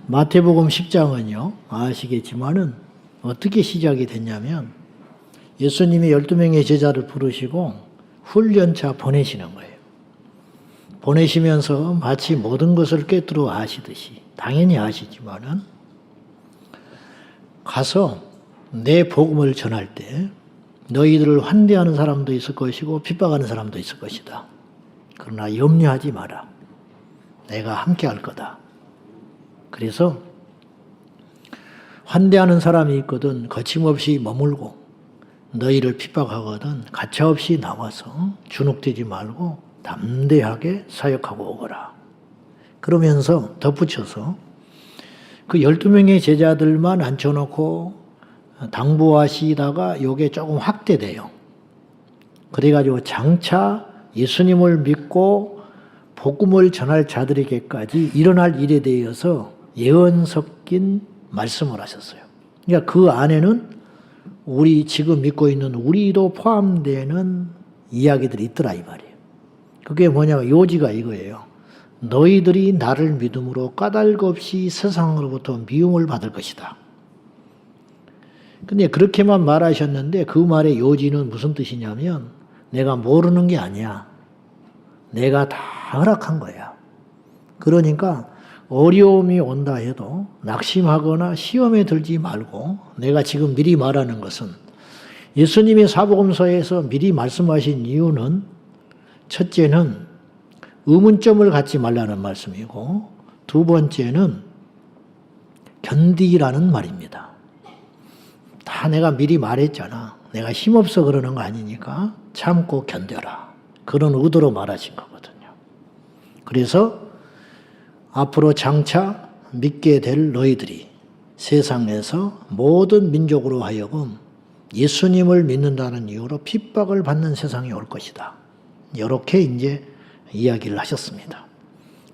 마태복음 10장은요, 아시겠지만은 어떻게 시작이 됐냐면 예수님이 12명의 제자를 부르시고 훈련차 보내시는 거예요. 보내시면서 마치 모든 것을 꿰뚫어 아시듯이, 당연히 아시지만은 가서 내 복음을 전할 때 너희들을 환대하는 사람도 있을 것이고 핍박하는 사람도 있을 것이다. 그러나 염려하지 마라. 내가 함께 할 거다. 그래서 환대하는 사람이 있거든 거침없이 머물고 너희를 핍박하거든 가차없이 나와서 주눅들지 말고 담대하게 사역하고 오거라. 그러면서 덧붙여서 그 12명의 제자들만 앉혀놓고 당부하시다가 요게 조금 확대돼요. 그래가지고 장차 예수님을 믿고 복음을 전할 자들에게까지 일어날 일에 대해서 예언 섞인 말씀을 하셨어요. 그러니까 그 안에는 우리 지금 믿고 있는 우리도 포함되는 이야기들이 있더라 이 말이에요. 그게 뭐냐면 요지가 이거예요. 너희들이 나를 믿음으로 까닭없이 세상으로부터 미움을 받을 것이다. 근데 그렇게만 말하셨는데 그 말의 요지는 무슨 뜻이냐면 내가 모르는 게 아니야. 내가 다 허락한 거야. 그러니까 어려움이 온다 해도 낙심하거나 시험에 들지 말고 내가 지금 미리 말하는 것은 예수님의 사복음서에서 미리 말씀하신 이유는 첫째는 의문점을 갖지 말라는 말씀이고 두 번째는 견디라는 말입니다. 다 내가 미리 말했잖아. 내가 힘없어 그러는 거 아니니까 참고 견뎌라. 그런 의도로 말하신 거거든요. 그래서 앞으로 장차 믿게 될 너희들이 세상에서 모든 민족으로 하여금 예수님을 믿는다는 이유로 핍박을 받는 세상이 올 것이다. 이렇게 이제 이야기를 하셨습니다.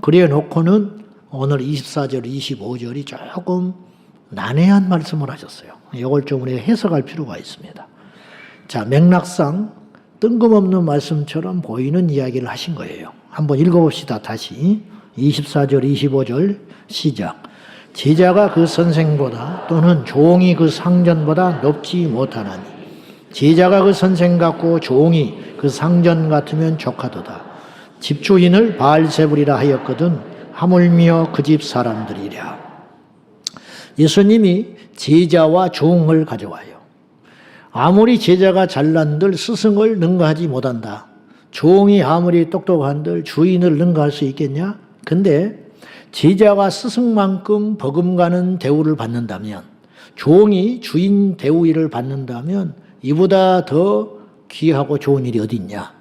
그래 놓고는 오늘 24절, 25절이 조금 난해한 말씀을 하셨어요. 이걸 좀 우리가 해석할 필요가 있습니다. 자, 맥락상 뜬금없는 말씀처럼 보이는 이야기를 하신 거예요. 한번 읽어봅시다. 다시 24절, 25절 시작. 제자가 그 선생보다 또는 종이 그 상전보다 높지 못하나니 제자가 그 선생 같고 종이 그 상전 같으면 족하도다. 집주인을 바알세불이라 하였거든 하물며 그 집 사람들이랴. 예수님이 제자와 종을 가져와요. 아무리 제자가 잘난들 스승을 능가하지 못한다. 종이 아무리 똑똑한들 주인을 능가할 수 있겠냐? 근데 제자가 스승만큼 버금가는 대우를 받는다면, 종이 주인 대우를 받는다면 이보다 더 귀하고 좋은 일이 어디 있냐?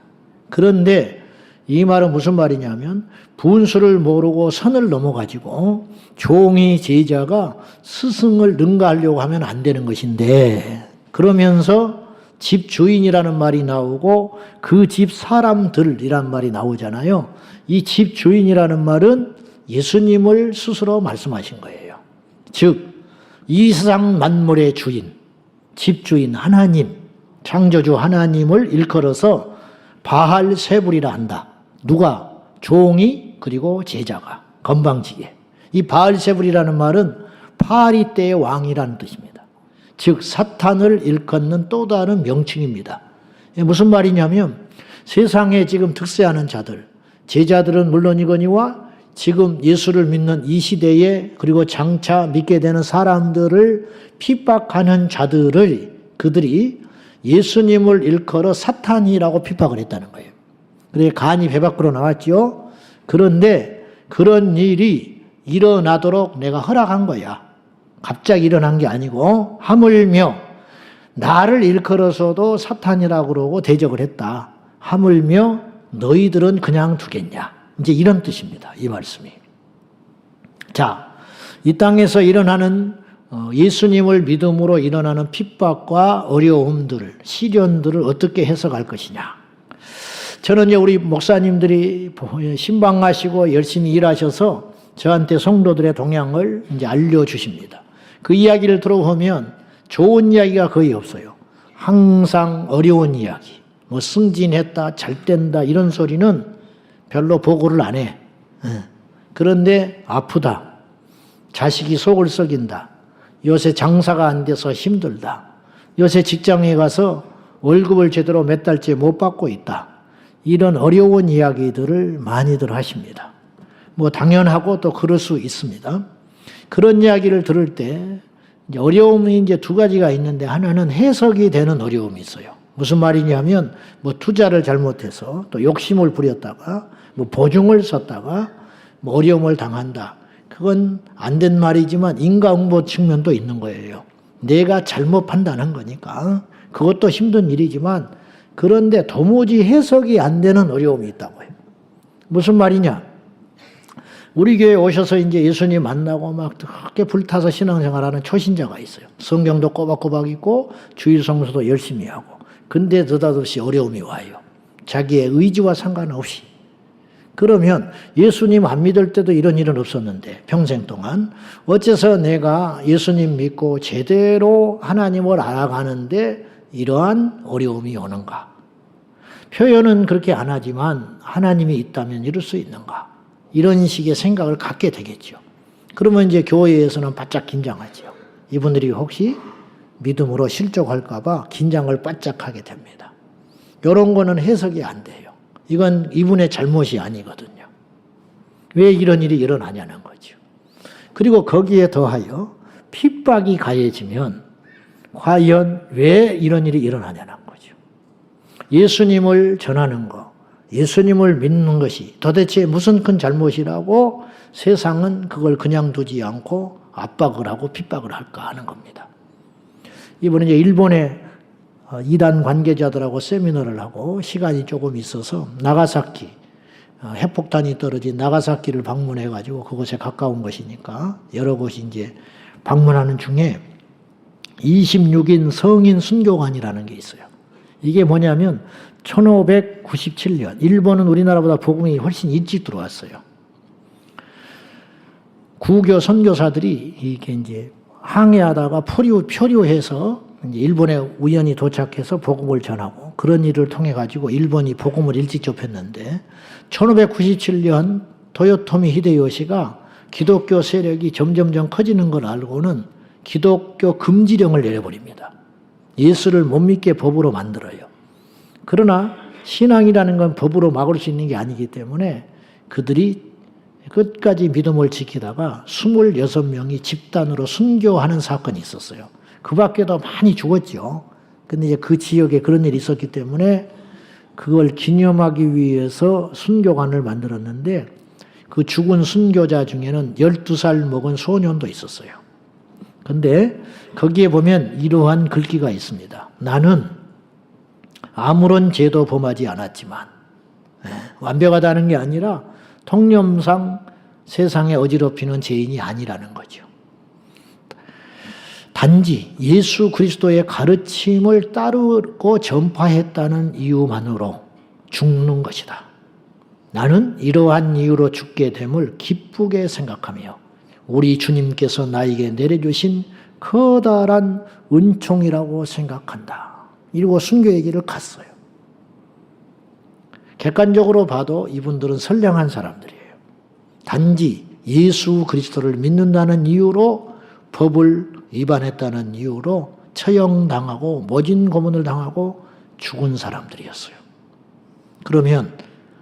그런데 이 말은 무슨 말이냐면 분수를 모르고 선을 넘어가지고 종이 제자가 스승을 능가하려고 하면 안 되는 것인데, 그러면서 집 주인이라는 말이 나오고 그 집 사람들이란 말이 나오잖아요. 이 집 주인이라는 말은 예수님을 스스로 말씀하신 거예요. 즉 이 세상 만물의 주인, 집 주인 하나님, 창조주 하나님을 일컬어서 바알세불이라 한다. 누가? 종이 그리고 제자가 건방지게. 이 바알세불이라는 말은 파리 때의 왕이라는 뜻입니다. 즉 사탄을 일컫는 또 다른 명칭입니다. 무슨 말이냐면 세상에 지금 득세하는 자들, 제자들은 물론이거니와 지금 예수를 믿는 이 시대에 그리고 장차 믿게 되는 사람들을 핍박하는 자들을 그들이 예수님을 일컬어 사탄이라고 핍박을 했다는 거예요. 그래 간이 배 밖으로 나왔죠. 그런데 그런 일이 일어나도록 내가 허락한 거야. 갑자기 일어난 게 아니고 하물며 나를 일컬어서도 사탄이라고 그러고 대적을 했다. 하물며 너희들은 그냥 두겠냐. 이제 이런 뜻입니다. 이 말씀이. 자, 이 땅에서 일어나는 예수님을 믿음으로 일어나는 핍박과 어려움들, 시련들을 어떻게 해석할 것이냐. 저는 이제 우리 목사님들이 신방하시고 열심히 일하셔서 저한테 성도들의 동향을 이제 알려주십니다. 그 이야기를 들어보면 좋은 이야기가 거의 없어요. 항상 어려운 이야기, 뭐 승진했다, 잘 된다 이런 소리는 별로 보고를 안 해. 그런데 아프다, 자식이 속을 썩인다. 요새 장사가 안 돼서 힘들다. 요새 직장에 가서 월급을 제대로 몇 달째 못 받고 있다. 이런 어려운 이야기들을 많이들 하십니다. 뭐 당연하고 또 그럴 수 있습니다. 그런 이야기를 들을 때 이제 어려움이 이제 두 가지가 있는데, 하나는 해석이 되는 어려움이 있어요. 무슨 말이냐면 뭐 투자를 잘못해서 또 욕심을 부렸다가 뭐 보증을 썼다가 뭐 어려움을 당한다. 그건 안 된 말이지만 인과응보 측면도 있는 거예요. 내가 잘못 판단한 거니까 그것도 힘든 일이지만, 그런데 도무지 해석이 안 되는 어려움이 있다고 해요. 무슨 말이냐? 우리 교회에 오셔서 이제 예수님 만나고 막 그렇게 불타서 신앙생활하는 초신자가 있어요. 성경도 꼬박꼬박 읽고 주일 성수도 열심히 하고. 근데 느닷없이 어려움이 와요. 자기의 의지와 상관없이. 그러면 예수님 안 믿을 때도 이런 일은 없었는데 평생 동안 어째서 내가 예수님 믿고 제대로 하나님을 알아가는데 이러한 어려움이 오는가? 표현은 그렇게 안 하지만 하나님이 있다면 이럴 수 있는가? 이런 식의 생각을 갖게 되겠죠. 그러면 이제 교회에서는 바짝 긴장하죠. 이분들이 혹시 믿음으로 실족할까 봐 긴장을 바짝 하게 됩니다. 이런 거는 해석이 안 돼요. 이건 이분의 잘못이 아니거든요. 왜 이런 일이 일어나냐는 거죠. 그리고 거기에 더하여 핍박이 가해지면 과연 왜 이런 일이 일어나냐는 거죠. 예수님을 전하는 거, 예수님을 믿는 것이 도대체 무슨 큰 잘못이라고 세상은 그걸 그냥 두지 않고 압박을 하고 핍박을 할까 하는 겁니다. 이번에 이제 일본의 이단 관계자들하고 세미나를 하고 시간이 조금 있어서 나가사키, 핵폭탄이 떨어진 나가사키를 방문해 가지고 그곳에 가까운 것이니까 여러 곳이 이제 방문하는 중에 26인 성인 순교관이라는 게 있어요. 이게 뭐냐면 1597년, 일본은 우리나라보다 복음이 훨씬 일찍 들어왔어요. 구교 선교사들이 이렇게 이제 항해하다가 표류해서 이제 일본에 우연히 도착해서 복음을 전하고, 그런 일을 통해 가지고 일본이 복음을 일찍 접했는데 1597년 도요토미 히데요시가 기독교 세력이 점점점 커지는 걸 알고는 기독교 금지령을 내려버립니다. 예수를 못 믿게 법으로 만들어요. 그러나 신앙이라는 건 법으로 막을 수 있는 게 아니기 때문에 그들이 끝까지 믿음을 지키다가 26명이 집단으로 순교하는 사건이 있었어요. 그 밖에도 많이 죽었죠. 근데 이제 그 지역에 그런 일이 있었기 때문에 그걸 기념하기 위해서 순교관을 만들었는데, 그 죽은 순교자 중에는 12살 먹은 소년도 있었어요. 근데 거기에 보면 이러한 글귀가 있습니다. 나는 아무런 죄도 범하지 않았지만, 완벽하다는 게 아니라 통념상 세상에 어지럽히는 죄인이 아니라는 거죠. 단지 예수 그리스도의 가르침을 따르고 전파했다는 이유만으로 죽는 것이다. 나는 이러한 이유로 죽게 됨을 기쁘게 생각하며 우리 주님께서 나에게 내려주신 커다란 은총이라고 생각한다. 이러고 순교의 길을 갔어요. 객관적으로 봐도 이분들은 선량한 사람들이에요. 단지 예수 그리스도를 믿는다는 이유로, 법을 위반했다는 이유로 처형당하고 모진 고문을 당하고 죽은 사람들이었어요. 그러면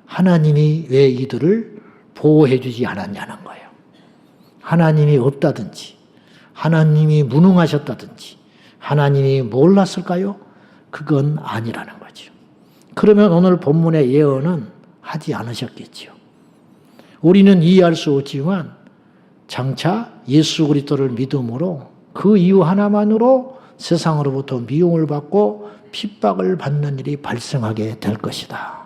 하나님이 왜 이들을 보호해 주지 않았냐는 거예요. 하나님이 없다든지, 하나님이 무능하셨다든지, 하나님이 몰랐을까요? 그건 아니라는 거죠. 그러면 오늘 본문의 예언은 하지 않으셨겠지요. 우리는 이해할 수 없지만 장차 예수 그리스도를 믿음으로 그 이유 하나만으로 세상으로부터 미움을 받고 핍박을 받는 일이 발생하게 될 것이다.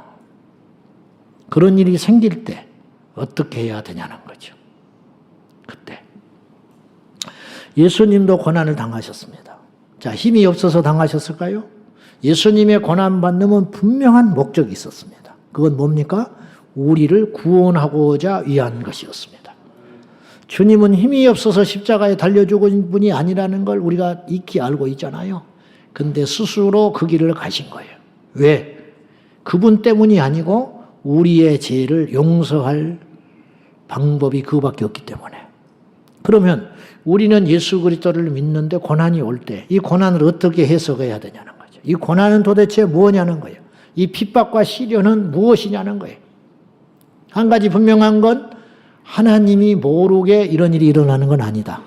그런 일이 생길 때 어떻게 해야 되냐는 거죠. 그때 예수님도 고난을 당하셨습니다. 자, 힘이 없어서 당하셨을까요? 예수님의 고난받는 분명한 목적이 있었습니다. 그건 뭡니까? 우리를 구원하고자 위한 것이었습니다. 주님은 힘이 없어서 십자가에 달려 죽은 분이 아니라는 걸 우리가 익히 알고 있잖아요. 근데 스스로 그 길을 가신 거예요. 왜? 그분 때문이 아니고 우리의 죄를 용서할 방법이 그거밖에 없기 때문에. 그러면 우리는 예수 그리스도를 믿는데 고난이 올 때 이 고난을 어떻게 해석해야 되냐는 거죠. 이 고난은 도대체 뭐냐는 거예요. 이 핍박과 시련은 무엇이냐는 거예요. 한 가지 분명한 건 하나님이 모르게 이런 일이 일어나는 건 아니다.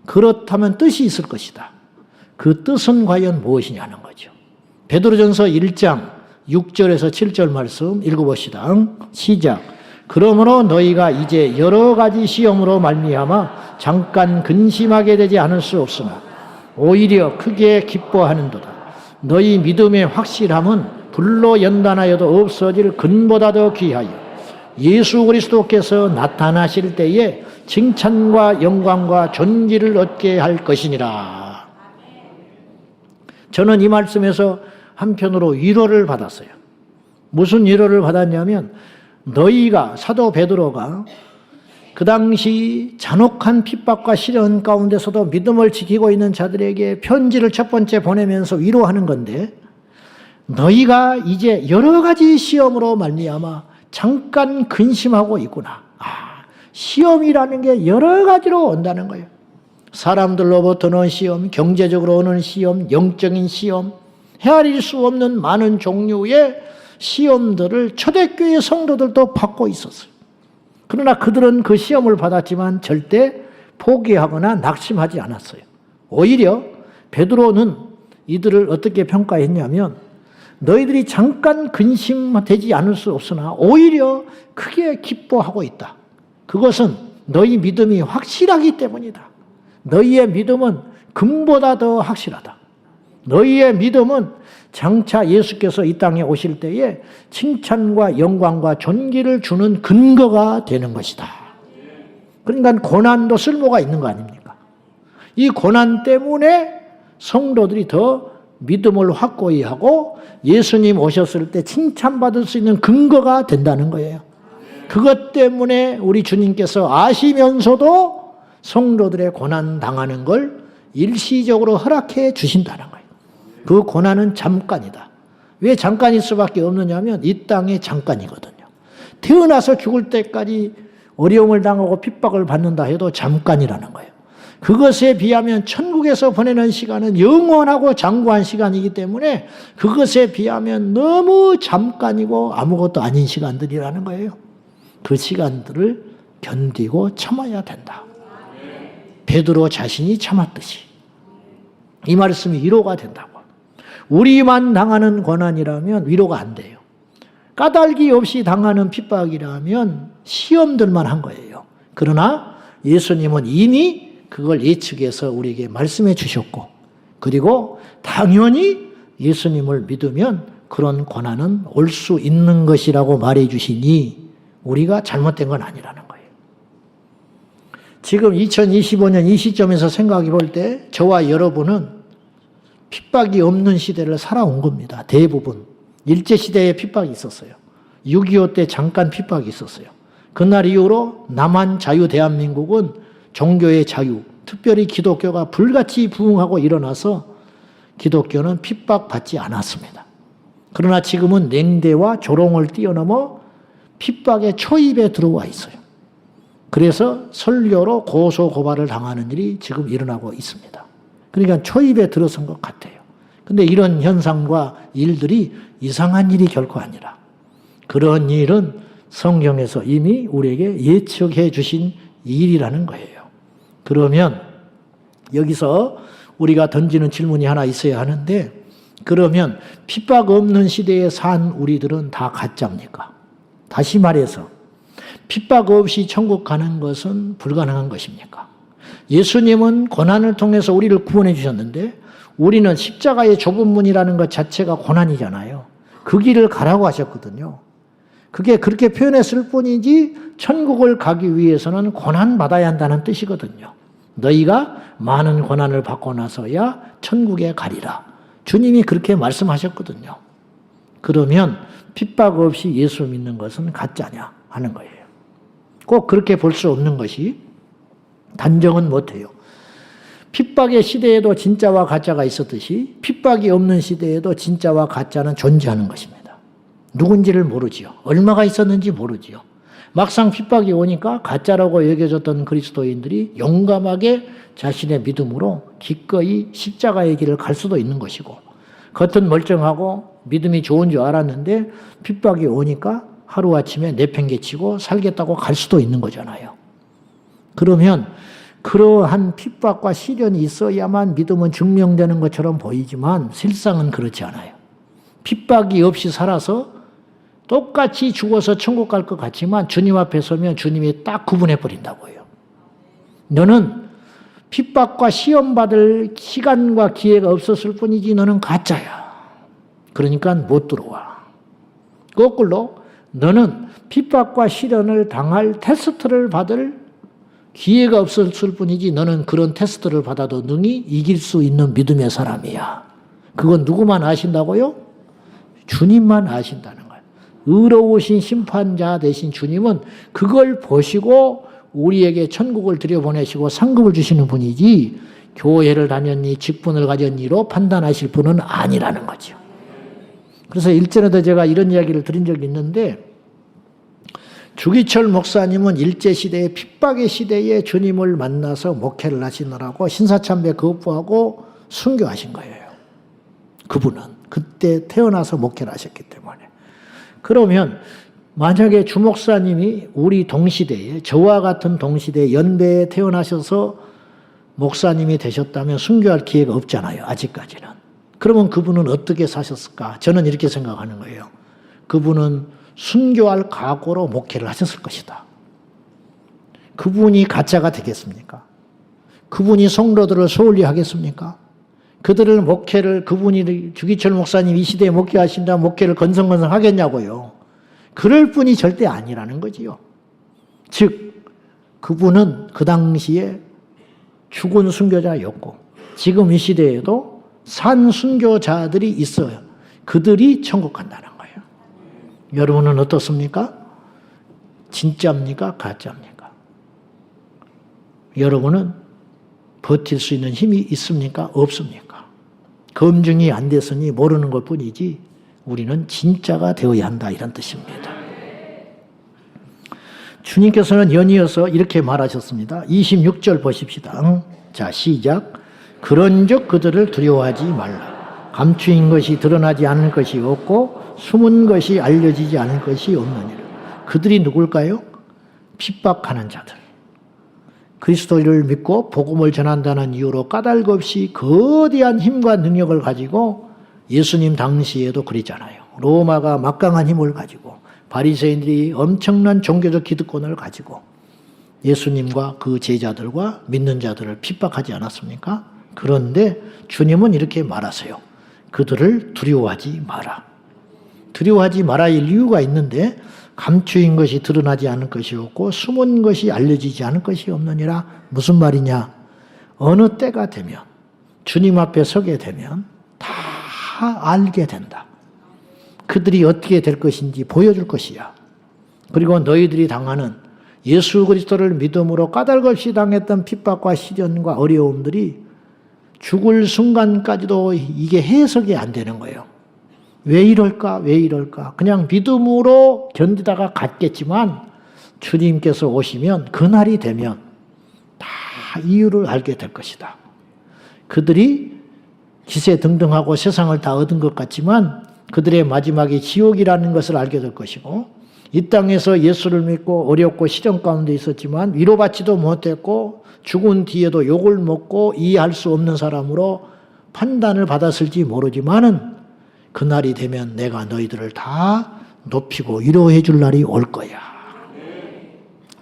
그렇다면 뜻이 있을 것이다. 그 뜻은 과연 무엇이냐는 거죠. 베드로전서 1장 6절에서 7절 말씀 읽어봅시다. 시작. 그러므로 너희가 이제 여러 가지 시험으로 말미암아 잠깐 근심하게 되지 않을 수 없으나 오히려 크게 기뻐하는도다. 너희 믿음의 확실함은 불로 연단하여도 없어질 금보다 더 귀하여 예수 그리스도께서 나타나실 때에 칭찬과 영광과 존귀를 얻게 할 것이니라. 저는 이 말씀에서 한편으로 위로를 받았어요. 무슨 위로를 받았냐면 너희가 사도 베드로가 그 당시 잔혹한 핍박과 시련 가운데서도 믿음을 지키고 있는 자들에게 편지를 첫 번째 보내면서 위로하는 건데 너희가 이제 여러 가지 시험으로 말미암아 잠깐 근심하고 있구나. 시험이라는 게 여러 가지로 온다는 거예요. 사람들로부터는 시험, 경제적으로 오는 시험, 영적인 시험, 헤아릴 수 없는 많은 종류의 시험들을 초대교회 성도들도 받고 있었어요. 그러나 그들은 그 시험을 받았지만 절대 포기하거나 낙심하지 않았어요. 오히려 베드로는 이들을 어떻게 평가했냐면 너희들이 잠깐 근심되지 않을 수 없으나 오히려 크게 기뻐하고 있다. 그것은 너희 믿음이 확실하기 때문이다. 너희의 믿음은 금보다 더 확실하다. 너희의 믿음은 장차 예수께서 이 땅에 오실 때에 칭찬과 영광과 존귀를 주는 근거가 되는 것이다. 그러니까 고난도 쓸모가 있는 거 아닙니까? 이 고난 때문에 성도들이 더 믿음을 확고히 하고 예수님 오셨을 때 칭찬받을 수 있는 근거가 된다는 거예요. 그것 때문에 우리 주님께서 아시면서도 성도들의 고난 당하는 걸 일시적으로 허락해 주신다는 거예요. 그 고난은 잠깐이다. 왜 잠깐일 수밖에 없느냐면 이 땅에 잠깐이거든요. 태어나서 죽을 때까지 어려움을 당하고 핍박을 받는다 해도 잠깐이라는 거예요. 그것에 비하면 천국에서 보내는 시간은 영원하고 장구한 시간이기 때문에 그것에 비하면 너무 잠깐이고 아무것도 아닌 시간들이라는 거예요. 그 시간들을 견디고 참아야 된다. 베드로 자신이 참았듯이 이 말씀이 위로가 된다고. 우리만 당하는 고난이라면 위로가 안 돼요. 까닭이 없이 당하는 핍박이라면 시험들만 한 거예요. 그러나 예수님은 이미 그걸 예측해서 우리에게 말씀해 주셨고 그리고 당연히 예수님을 믿으면 그런 고난은 올 수 있는 것이라고 말해 주시니 우리가 잘못된 건 아니라는 거예요. 지금 2025년 이 시점에서 생각해 볼 때 저와 여러분은 핍박이 없는 시대를 살아온 겁니다. 대부분. 일제시대에 핍박이 있었어요. 6.25 때 잠깐 핍박이 있었어요. 그날 이후로 남한 자유 대한민국은 종교의 자유, 특별히 기독교가 불같이 부흥하고 일어나서 기독교는 핍박받지 않았습니다. 그러나 지금은 냉대와 조롱을 뛰어넘어 핍박의 초입에 들어와 있어요. 그래서 설교로 고소 고발을 당하는 일이 지금 일어나고 있습니다. 그러니까 초입에 들어선 것 같아요. 근데 이런 현상과 일들이 이상한 일이 결코 아니라 그런 일은 성경에서 이미 우리에게 예측해 주신 일이라는 거예요. 그러면 여기서 우리가 던지는 질문이 하나 있어야 하는데 그러면 핍박 없는 시대에 산 우리들은 다 가짜입니까? 다시 말해서 핍박 없이 천국 가는 것은 불가능한 것입니까? 예수님은 고난을 통해서 우리를 구원해 주셨는데 우리는 십자가의 좁은 문이라는 것 자체가 고난이잖아요. 그 길을 가라고 하셨거든요. 그게 그렇게 표현했을 뿐이지 천국을 가기 위해서는 고난받아야 한다는 뜻이거든요. 너희가 많은 고난을 받고 나서야 천국에 가리라. 주님이 그렇게 말씀하셨거든요. 그러면 핍박 없이 예수 믿는 것은 가짜냐 하는 거예요. 꼭 그렇게 볼 수 없는 것이 단정은 못해요. 핍박의 시대에도 진짜와 가짜가 있었듯이 핍박이 없는 시대에도 진짜와 가짜는 존재하는 것입니다. 누군지를 모르지요. 얼마가 있었는지 모르지요. 막상 핍박이 오니까 가짜라고 여겨졌던 그리스도인들이 용감하게 자신의 믿음으로 기꺼이 십자가의 길을 갈 수도 있는 것이고, 겉은 멀쩡하고 믿음이 좋은 줄 알았는데 핍박이 오니까 하루아침에 내팽개치고 살겠다고 갈 수도 있는 거잖아요. 그러면 그러한 핍박과 시련이 있어야만 믿음은 증명되는 것처럼 보이지만 실상은 그렇지 않아요. 핍박이 없이 살아서 똑같이 죽어서 천국 갈 것 같지만 주님 앞에 서면 주님이 딱 구분해 버린다고요. 너는 핍박과 시험 받을 시간과 기회가 없었을 뿐이지 너는 가짜야. 그러니까 못 들어와. 거꾸로 너는 핍박과 시련을 당할 테스트를 받을 기회가 없었을 뿐이지 너는 그런 테스트를 받아도 능히 이길 수 있는 믿음의 사람이야. 그건 누구만 아신다고요? 주님만 아신다는 거예요. 의로우신 심판자 되신 주님은 그걸 보시고 우리에게 천국을 들여보내시고 상급을 주시는 분이지 교회를 다녔니 직분을 가졌니로 판단하실 분은 아니라는 거죠. 그래서 일전에도 제가 이런 이야기를 드린 적이 있는데, 주기철 목사님은 일제시대의 핍박의 시대에 주님을 만나서 목회를 하시느라고 신사참배 거부하고 순교하신 거예요. 그분은 그때 태어나서 목회를 하셨기 때문에. 그러면 만약에 주 목사님이 우리 동시대에, 저와 같은 동시대 연배에 태어나셔서 목사님이 되셨다면 순교할 기회가 없잖아요. 아직까지는. 그러면 그분은 어떻게 사셨을까? 저는 이렇게 생각하는 거예요. 그분은 순교할 각오로 목회를 하셨을 것이다. 그분이 가짜가 되겠습니까? 그분이 성도들을 소홀히 하겠습니까? 그들을 목회를, 그분이 주기철 목사님 이 시대에 목회하신다 목회를 건성건성 하겠냐고요. 그럴 분이 절대 아니라는 거지요. 즉 그분은 그 당시에 죽은 순교자였고 지금 이 시대에도 산 순교자들이 있어요. 그들이 천국 간다는 거예요. 여러분은 어떻습니까? 진짜입니까? 가짜입니까? 여러분은 버틸 수 있는 힘이 있습니까? 없습니까? 검증이 안 됐으니 모르는 것 뿐이지 우리는 진짜가 되어야 한다, 이런 뜻입니다. 주님께서는 연이어서 이렇게 말하셨습니다. 26절 보십시다. 자, 시작. 그런즉 그들을 두려워하지 말라. 감추인 것이 드러나지 않을 것이 없고 숨은 것이 알려지지 않을 것이 없느니라. 그들이 누굴까요? 핍박하는 자들. 그리스도를 믿고 복음을 전한다는 이유로 까닭 없이 거대한 힘과 능력을 가지고, 예수님 당시에도 그랬잖아요. 로마가 막강한 힘을 가지고 바리새인들이 엄청난 종교적 기득권을 가지고 예수님과 그 제자들과 믿는 자들을 핍박하지 않았습니까? 그런데 주님은 이렇게 말하세요. 그들을 두려워하지 마라. 두려워하지 말아야 할 이유가 있는데, 감추인 것이 드러나지 않을 것이 없고 숨은 것이 알려지지 않을 것이 없느니라. 무슨 말이냐? 어느 때가 되면, 주님 앞에 서게 되면 다 알게 된다. 그들이 어떻게 될 것인지 보여줄 것이야. 그리고 너희들이 당하는 예수 그리스도를 믿음으로 까닭 없이 당했던 핍박과 시련과 어려움들이 죽을 순간까지도 이게 해석이 안 되는 거예요. 왜 이럴까? 왜 이럴까? 그냥 믿음으로 견디다가 갔겠지만 주님께서 오시면, 그날이 되면 다 이유를 알게 될 것이다. 그들이 기세등등하고 세상을 다 얻은 것 같지만 그들의 마지막이 지옥이라는 것을 알게 될 것이고, 이 땅에서 예수를 믿고 어렵고 시련 가운데 있었지만 위로받지도 못했고 죽은 뒤에도 욕을 먹고 이해할 수 없는 사람으로 판단을 받았을지 모르지만은 그날이 되면 내가 너희들을 다 높이고 위로해 줄 날이 올 거야.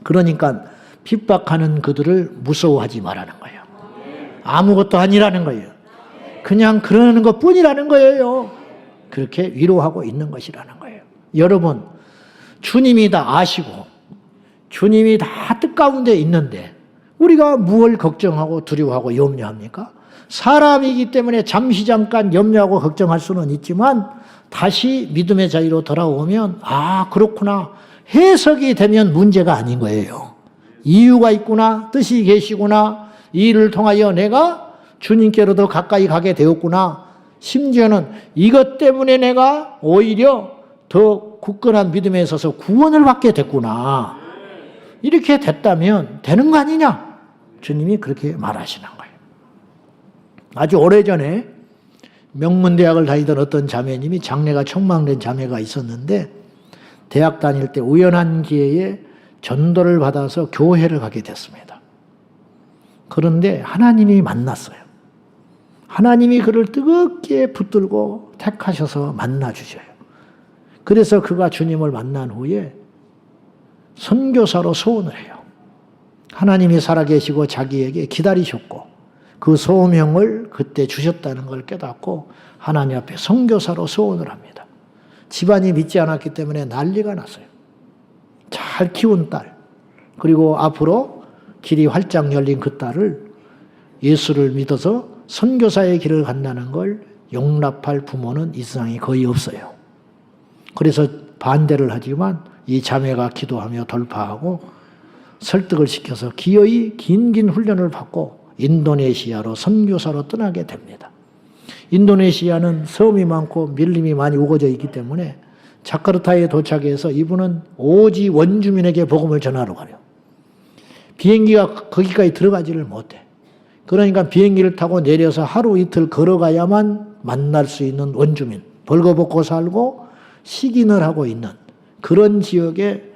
그러니까 핍박하는 그들을 무서워하지 말라는 거예요. 아무것도 아니라는 거예요. 그냥 그러는 것 뿐이라는 거예요. 그렇게 위로하고 있는 것이라는 거예요. 여러분, 주님이 다 아시고 주님이 다 뜻가운데 있는데 우리가 무엇을 걱정하고 두려워하고 염려합니까? 사람이기 때문에 잠시 잠깐 염려하고 걱정할 수는 있지만 다시 믿음의 자리로 돌아오면 아, 그렇구나. 해석이 되면 문제가 아닌 거예요. 이유가 있구나. 뜻이 계시구나. 이 일을 통하여 내가 주님께로 더 가까이 가게 되었구나. 심지어는 이것 때문에 내가 오히려 더 굳건한 믿음에 있어서 구원을 받게 됐구나. 이렇게 됐다면 되는 거 아니냐? 주님이 그렇게 말하시는 거예요. 아주 오래전에 명문대학을 다니던 어떤 자매님이 장래가 촉망된 자매가 있었는데 대학 다닐 때 우연한 기회에 전도를 받아서 교회를 가게 됐습니다. 그런데 하나님이 만났어요. 하나님이 그를 뜨겁게 붙들고 택하셔서 만나주셔요. 그래서 그가 주님을 만난 후에 선교사로 소원을 해요. 하나님이 살아계시고 자기에게 기다리셨고 그 소명을 그때 주셨다는 걸 깨닫고 하나님 앞에 선교사로 소원을 합니다. 집안이 믿지 않았기 때문에 난리가 났어요. 잘 키운 딸, 그리고 앞으로 길이 활짝 열린 그 딸을 예수를 믿어서 선교사의 길을 간다는 걸 용납할 부모는 이 세상에 거의 없어요. 그래서 반대를 하지만 이 자매가 기도하며 돌파하고 설득을 시켜서 기어이 긴 훈련을 받고 인도네시아로 선교사로 떠나게 됩니다. 인도네시아는 섬이 많고 밀림이 많이 우거져 있기 때문에 자카르타에 도착해서 이분은 오지 원주민에게 복음을 전하러 가요. 비행기가 거기까지 들어가지를 못해. 그러니까 비행기를 타고 내려서 하루 이틀 걸어가야만 만날 수 있는 원주민, 벌거벗고 살고 식인을 하고 있는 그런 지역에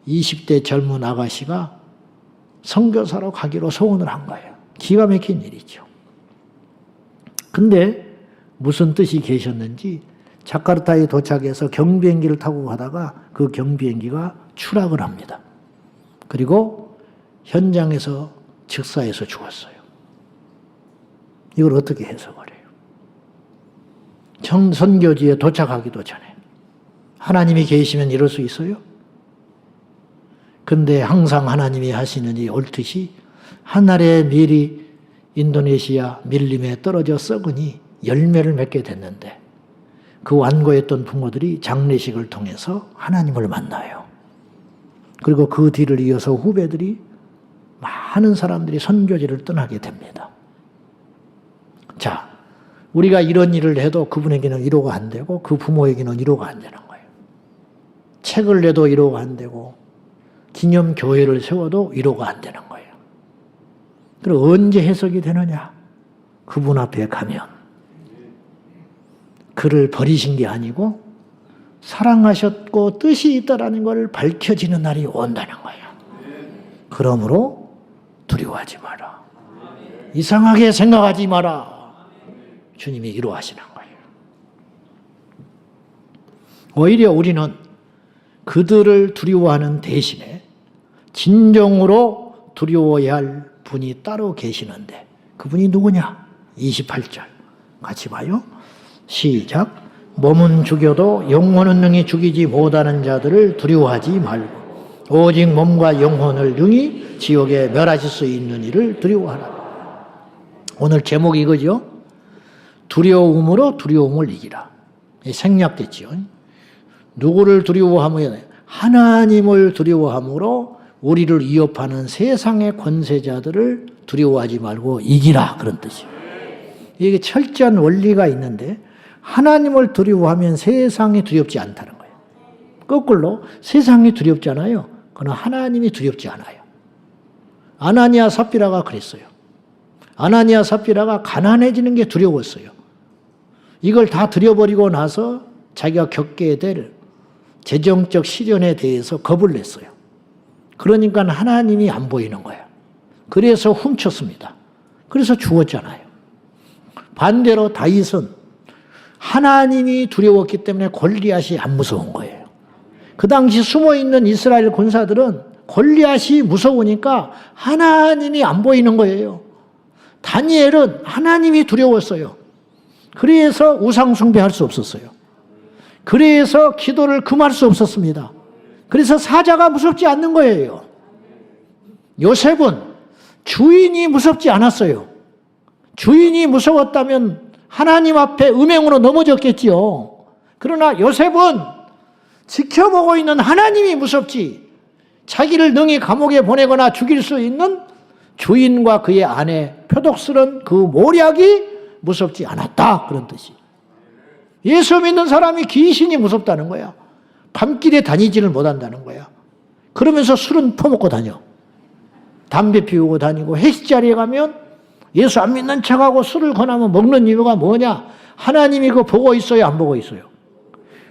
20대 젊은 아가씨가 선교사로 가기로 소원을 한 거예요. 기가 막힌 일이죠. 근데 무슨 뜻이 계셨는지 자카르타에 도착해서 경비행기를 타고 가다가 그 경비행기가 추락을 합니다. 그리고 현장에서 즉사해서 죽었어요. 이걸 어떻게 해석을 해요? 선교지에 도착하기도 전에 하나님이 계시면 이럴 수 있어요? 근데 항상 하나님이 하시는 이 옳듯이 하늘의 밀이 인도네시아 밀림에 떨어져 썩으니 열매를 맺게 됐는데 그 완고했던 부모들이 장례식을 통해서 하나님을 만나요. 그리고 그 뒤를 이어서 후배들이 많은 사람들이 선교지를 떠나게 됩니다. 자, 우리가 이런 일을 해도 그분에게는 위로가 안 되고 그 부모에게는 위로가 안 되는 거예요. 책을 내도 위로가 안 되고 기념교회를 세워도 위로가 안 되는 거예요. 그럼 언제 해석이 되느냐? 그분 앞에 가면 그를 버리신 게 아니고 사랑하셨고 뜻이 있다라는 걸 밝혀지는 날이 온다는 거예요. 그러므로 두려워하지 마라. 이상하게 생각하지 마라. 주님이 위로하시는 거예요. 오히려 우리는 그들을 두려워하는 대신에 진정으로 두려워해야 할 분이 따로 계시는데 그분이 누구냐? 28절 같이 봐요. 시작. 몸은 죽여도 영혼은 능히 죽이지 못하는 자들을 두려워하지 말고 오직 몸과 영혼을 능히 지옥에 멸하실 수 있는 이를 두려워하라. 오늘 제목이 이거죠. 두려움으로 두려움을 이기라. 생략됐죠. 누구를 두려워하며 하나님을 두려워함으로 우리를 위협하는 세상의 권세자들을 두려워하지 말고 이기라. 그런 뜻이에요. 이게 철저한 원리가 있는데 하나님을 두려워하면 세상이 두렵지 않다는 거예요. 거꾸로 세상이 두렵잖아요. 그러나 하나님이 두렵지 않아요. 아나니아 삽비라가 그랬어요. 아나니아 삽비라가 가난해지는 게 두려웠어요. 이걸 다 들여버리고 나서 자기가 겪게 될 재정적 시련에 대해서 겁을 냈어요. 그러니까 하나님이 안 보이는 거예요. 그래서 훔쳤습니다. 그래서 죽었잖아요. 반대로 다윗은 하나님이 두려웠기 때문에 골리앗이 안 무서운 거예요. 그 당시 숨어있는 이스라엘 군사들은 골리앗이 무서우니까 하나님이 안 보이는 거예요. 다니엘은 하나님이 두려웠어요. 그래서 우상 숭배할 수 없었어요. 그래서 기도를 금할 수 없었습니다. 그래서 사자가 무섭지 않는 거예요. 요셉은 주인이 무섭지 않았어요. 주인이 무서웠다면 하나님 앞에 음행으로 넘어졌겠지요. 그러나 요셉은 지켜보고 있는 하나님이 무섭지 자기를 능히 감옥에 보내거나 죽일 수 있는 주인과 그의 아내 표독스런 그 모략이 무섭지 않았다. 그런 뜻이. 예수 믿는 사람이 귀신이 무섭다는 거야. 밤길에 다니지를 못한다는 거야. 그러면서 술은 퍼먹고 다녀. 담배 피우고 다니고 회식 자리에 가면 예수 안 믿는 척하고 술을 권하면 먹는 이유가 뭐냐? 하나님이 그거 보고 있어요, 안 보고 있어요?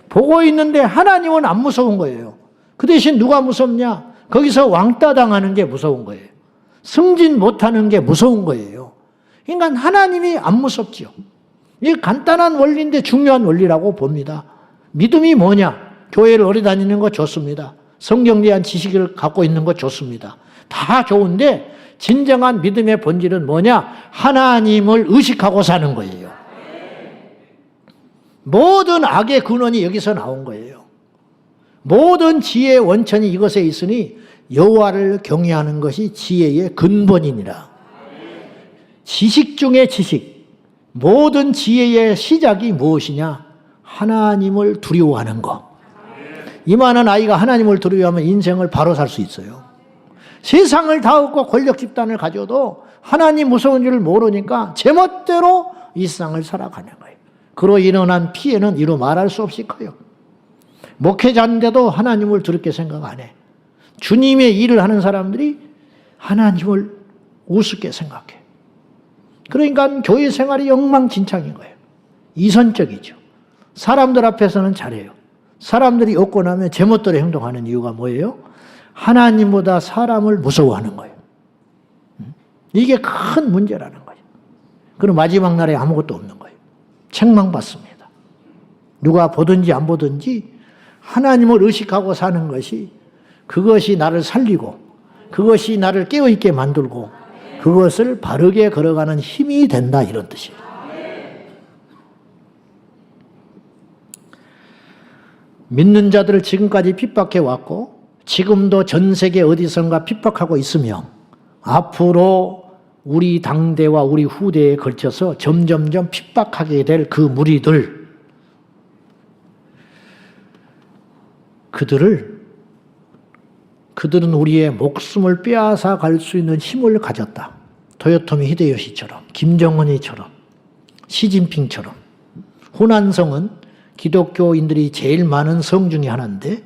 보고 있는데 하나님은 안 무서운 거예요. 그 대신 누가 무섭냐? 거기서 왕따 당하는 게 무서운 거예요. 승진 못하는 게 무서운 거예요. 그러니까 하나님이 안 무섭지요. 이게 간단한 원리인데 중요한 원리라고 봅니다. 믿음이 뭐냐? 교회를 오래 다니는 거 좋습니다. 성경에 대한 지식을 갖고 있는 거 좋습니다. 다 좋은데 진정한 믿음의 본질은 뭐냐? 하나님을 의식하고 사는 거예요. 모든 악의 근원이 여기서 나온 거예요. 모든 지혜의 원천이 이것에 있으니 여호와를 경외하는 것이 지혜의 근본이니라. 지식 중에 지식, 모든 지혜의 시작이 무엇이냐? 하나님을 두려워하는 것. 이만한 아이가 하나님을 두려워하면 인생을 바로 살 수 있어요. 세상을 다 얻고 권력 집단을 가져도 하나님 무서운 줄 모르니까 제멋대로 이 세상을 살아가는 거예요. 그로 일어난 피해는 이루 말할 수 없이 커요. 목회자인데도 하나님을 두렵게 생각 안 해. 주님의 일을 하는 사람들이 하나님을 우습게 생각해. 그러니까 교회 생활이 엉망진창인 거예요. 이선적이죠. 사람들 앞에서는 잘해요. 사람들이 얻고 나면 제멋대로 행동하는 이유가 뭐예요? 하나님보다 사람을 무서워하는 거예요. 이게 큰 문제라는 거예요. 그럼 마지막 날에 아무것도 없는 거예요. 책망받습니다. 누가 보든지 안 보든지 하나님을 의식하고 사는 것이, 그것이 나를 살리고 그것이 나를 깨어있게 만들고 그것을 바르게 걸어가는 힘이 된다, 이런 뜻이에요. 믿는 자들을 지금까지 핍박해 왔고 지금도 전 세계 어디선가 핍박하고 있으며 앞으로 우리 당대와 우리 후대에 걸쳐서 점점점 핍박하게 될 그 무리들, 그들은 우리의 목숨을 빼앗아 갈 수 있는 힘을 가졌다. 도요토미 히데요시처럼, 김정은이처럼, 시진핑처럼. 후난성은 기독교인들이 제일 많은 성 중에 하나인데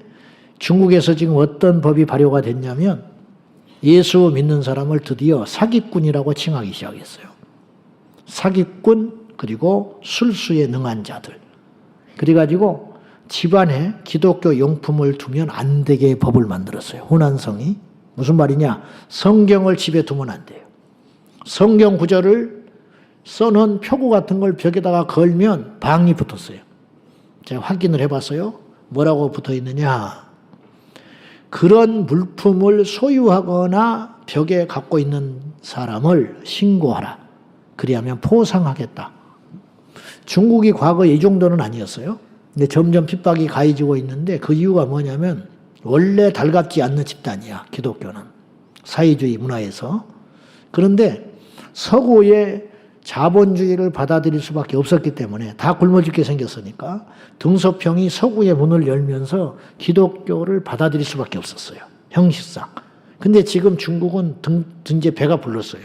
중국에서 지금 어떤 법이 발효가 됐냐면 예수 믿는 사람을 드디어 사기꾼이라고 칭하기 시작했어요. 사기꾼, 그리고 술수에 능한 자들. 그래가지고 집안에 기독교 용품을 두면 안 되게 법을 만들었어요. 후난성이. 무슨 말이냐? 성경을 집에 두면 안 돼요. 성경 구절을 써놓은 표구 같은 걸 벽에다가 걸면 방이 붙었어요. 제가 확인을 해봤어요. 뭐라고 붙어 있느냐? 그런 물품을 소유하거나 벽에 갖고 있는 사람을 신고하라. 그리하면 포상하겠다. 중국이 과거에 이 정도는 아니었어요. 근데 점점 핍박이 가해지고 있는데 그 이유가 뭐냐면 원래 달갑지 않는 집단이야, 기독교는. 사회주의 문화에서. 그런데 서구의 자본주의를 받아들일 수밖에 없었기 때문에, 다 굶어 죽게 생겼으니까 등소평이 서구의 문을 열면서 기독교를 받아들일 수밖에 없었어요, 형식상. 근데 지금 중국은 이제 배가 불렀어요.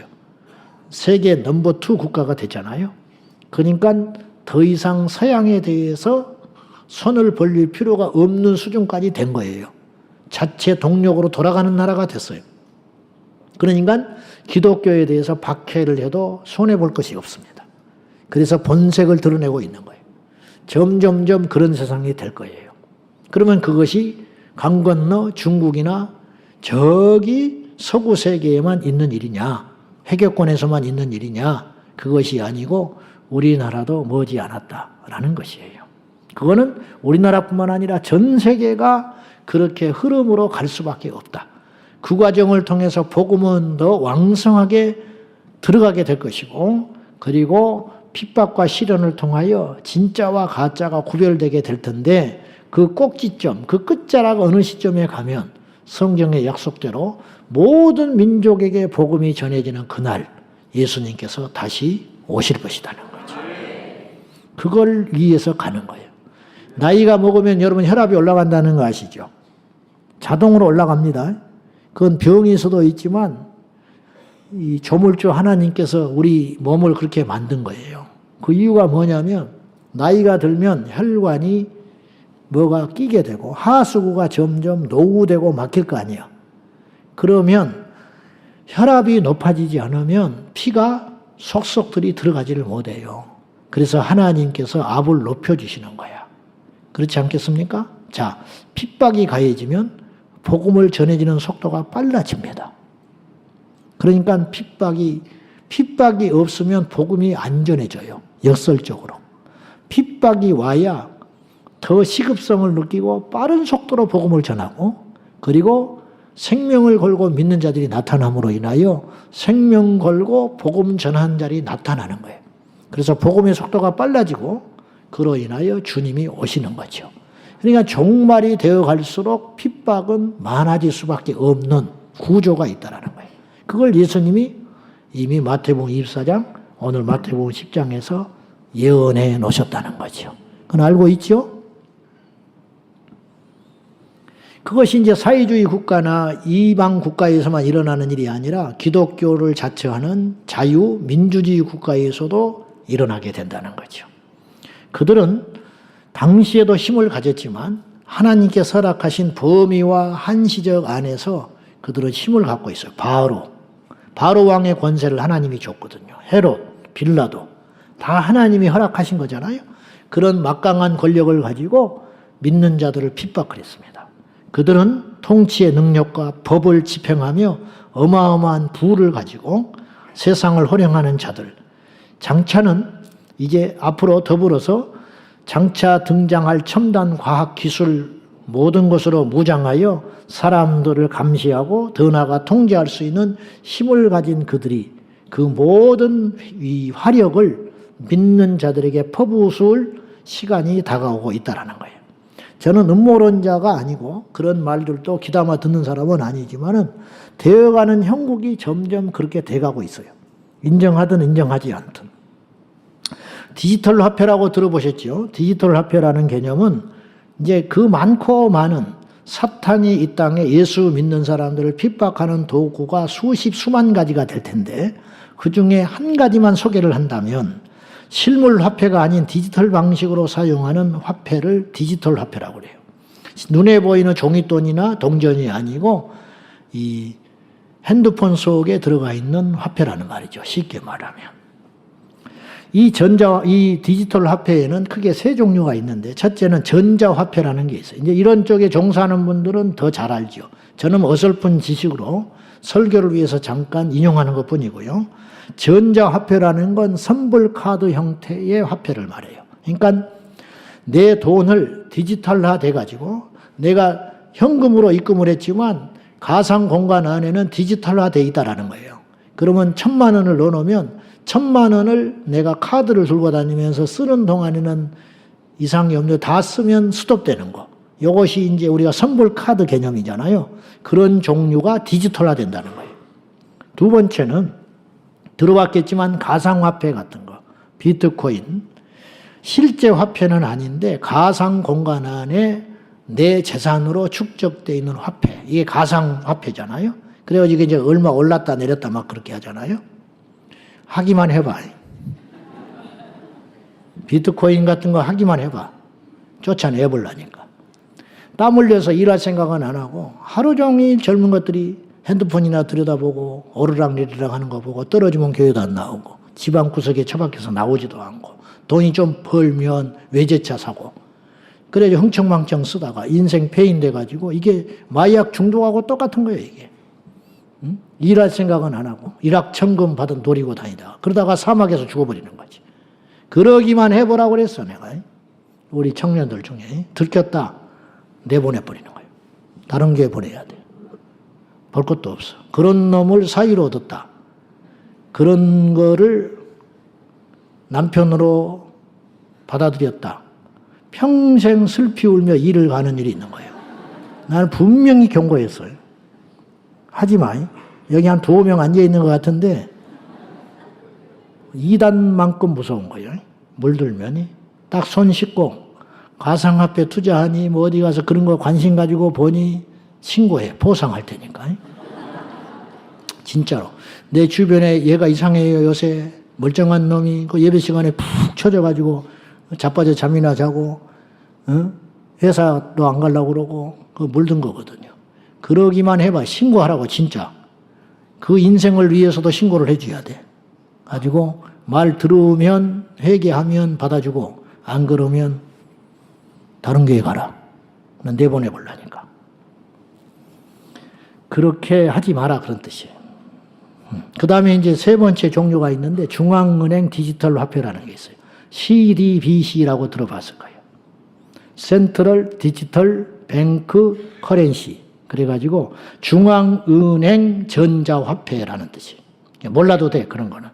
세계 넘버 2 국가가 됐잖아요. 그러니까 더 이상 서양에 대해서 손을 벌릴 필요가 없는 수준까지 된 거예요. 자체 동력으로 돌아가는 나라가 됐어요. 그러니까 기독교에 대해서 박해를 해도 손해볼 것이 없습니다. 그래서 본색을 드러내고 있는 거예요. 점점점 그런 세상이 될 거예요. 그러면 그것이 강 건너 중국이나 저기 서구 세계에만 있는 일이냐, 해결권에서만 있는 일이냐, 그것이 아니고 우리나라도 머지 않았다라는 것이에요. 그거는 우리나라뿐만 아니라 전 세계가 그렇게 흐름으로 갈 수밖에 없다. 그 과정을 통해서 복음은 더 왕성하게 들어가게 될 것이고, 그리고 핍박과 시련을 통하여 진짜와 가짜가 구별되게 될 텐데, 그 꼭지점, 그 끝자락 어느 시점에 가면 성경의 약속대로 모든 민족에게 복음이 전해지는 그날 예수님께서 다시 오실 것이라는 거죠. 그걸 위해서 가는 거예요. 나이가 먹으면 여러분 혈압이 올라간다는 거 아시죠? 자동으로 올라갑니다. 그건 병이 있어도 있지만 이 조물주 하나님께서 우리 몸을 그렇게 만든 거예요. 그 이유가 뭐냐면 나이가 들면 혈관이 뭐가 끼게 되고 하수구가 점점 노후되고 막힐 거 아니에요. 그러면 혈압이 높아지지 않으면 피가 속속들이 들어가지를 못해요. 그래서 하나님께서 압을 높여주시는 거야. 그렇지 않겠습니까? 자, 핍박이 가해지면 복음을 전해지는 속도가 빨라집니다. 그러니까 핍박이 없으면 복음이 안 전해져요. 역설적으로. 핍박이 와야 더 시급성을 느끼고 빠른 속도로 복음을 전하고, 그리고 생명을 걸고 믿는 자들이 나타남으로 인하여 생명 걸고 복음 전하는 자들이 나타나는 거예요. 그래서 복음의 속도가 빨라지고 그로 인하여 주님이 오시는 거죠. 그러니까 종말이 되어 갈수록 핍박은 많아질 수밖에 없는 구조가 있다는 거예요. 그걸 예수님이 이미 마태복음 24장, 오늘 마태복음 10장에서 예언해 놓으셨다는 거죠. 그건 알고 있죠? 그것이 이제 사회주의 국가나 이방 국가에서만 일어나는 일이 아니라 기독교를 자처하는 자유민주주의 국가에서도 일어나게 된다는 거죠. 그들은 당시에도 힘을 가졌지만 하나님께서 허락하신 범위와 한시적 안에서 그들은 힘을 갖고 있어요. 바로 왕의 권세를 하나님이 줬거든요. 헤롯, 빌라도 다 하나님이 허락하신 거잖아요. 그런 막강한 권력을 가지고 믿는 자들을 핍박을 했습니다. 그들은 통치의 능력과 법을 집행하며 어마어마한 부를 가지고 세상을 호령하는 자들, 장차는 이제 앞으로 더불어서 장차 등장할 첨단 과학 기술 모든 것으로 무장하여 사람들을 감시하고 더 나아가 통제할 수 있는 힘을 가진 그들이 그 모든 이 화력을 믿는 자들에게 퍼부을 시간이 다가오고 있다는 거예요. 저는 음모론자가 아니고 그런 말들도 귀담아 듣는 사람은 아니지만은 되어가는 형국이 점점 그렇게 돼가고 있어요. 인정하든 인정하지 않든. 디지털 화폐라고 들어보셨죠? 디지털 화폐라는 개념은 이제 그 많고 많은 사탄이 이 땅에 예수 믿는 사람들을 핍박하는 도구가 수만 가지가 될 텐데 그 중에 한 가지만 소개를 한다면 실물 화폐가 아닌 디지털 방식으로 사용하는 화폐를 디지털 화폐라고 그래요. 눈에 보이는 종이돈이나 동전이 아니고 이 핸드폰 속에 들어가 있는 화폐라는 말이죠. 쉽게 말하면. 이 디지털 화폐에는 크게 세 종류가 있는데, 첫째는 전자화폐라는 게 있어요. 이제 이런 쪽에 종사하는 분들은 더 잘 알죠. 저는 어설픈 지식으로 설교를 위해서 잠깐 인용하는 것 뿐이고요. 전자화폐라는 건 선불카드 형태의 화폐를 말해요. 그러니까 내 돈을 디지털화 돼가지고 내가 현금으로 입금을 했지만 가상 공간 안에는 디지털화 돼 있다라는 거예요. 그러면 1,000만 원을 넣어놓으면 1,000만 원을 내가 카드를 들고 다니면서 쓰는 동안에는 이상이 없는데 다 쓰면 스톱되는 거. 이것이 이제 우리가 선불 카드 개념이잖아요. 그런 종류가 디지털화 된다는 거예요. 두 번째는 들어봤겠지만 가상화폐 같은 거, 비트코인. 실제 화폐는 아닌데 가상 공간 안에 내 재산으로 축적되어 있는 화폐. 이게 가상화폐잖아요. 그래가지고 이제 얼마 올랐다 내렸다 막 그렇게 하잖아요. 하기만 해봐. 비트코인 같은 거 하기만 해봐. 쫓아내버리니까. 땀 흘려서 일할 생각은 안 하고 하루 종일 젊은 것들이 핸드폰이나 들여다보고 오르락내리락 하는 거 보고 떨어지면 교회도 안 나오고 집안 구석에 처박혀서 나오지도 않고 돈이 좀 벌면 외제차 사고 그래서 흥청망청 쓰다가 인생 폐인 돼가지고 이게 마약 중독하고 똑같은 거예요 이게. 응? 일할 생각은 안 하고 일확천금 받은 노리고 다니다가 그러다가 사막에서 죽어버리는 거지. 그러기만 해보라고 그랬어 내가. 우리 청년들 중에 들켰다 내보내버리는 거예요. 다른 교회 보내야 돼. 볼 것도 없어. 그런 놈을 사위로 얻었다. 그런 거를 남편으로 받아들였다. 평생 슬피 울며 일을 가는 일이 있는 거예요. 나는 분명히 경고했어요. 하지 마. 여기 한 2명 앉아있는 것 같은데 2단만큼 무서운 거예요. 물들면이. 딱 손 씻고 가상화폐 투자하니 뭐 어디 가서 그런 거 관심 가지고 보니 신고해. 보상할 테니까. 진짜로. 내 주변에 얘가 이상해요. 요새 멀쩡한 놈이 그 예배 시간에 푹 쳐져가지고 자빠져 잠이나 자고 회사도 안 가려고 그러고 그 물든 거거든요. 그러기만 해봐. 신고하라고 진짜. 그 인생을 위해서도 신고를 해줘야 돼. 가지고 말 들으면 회개하면 받아주고 안 그러면 다른 교회 가라. 내보내버리니까. 그렇게 하지 마라 그런 뜻이에요. 그 다음에 이제 세 번째 종류가 있는데 중앙은행 디지털 화폐라는 게 있어요. CDBC라고 들어봤을 거예요. 센트럴 디지털 뱅크 커런시. 그래가지고 중앙은행 전자화폐라는 뜻이에요. 몰라도 돼 그런 거는.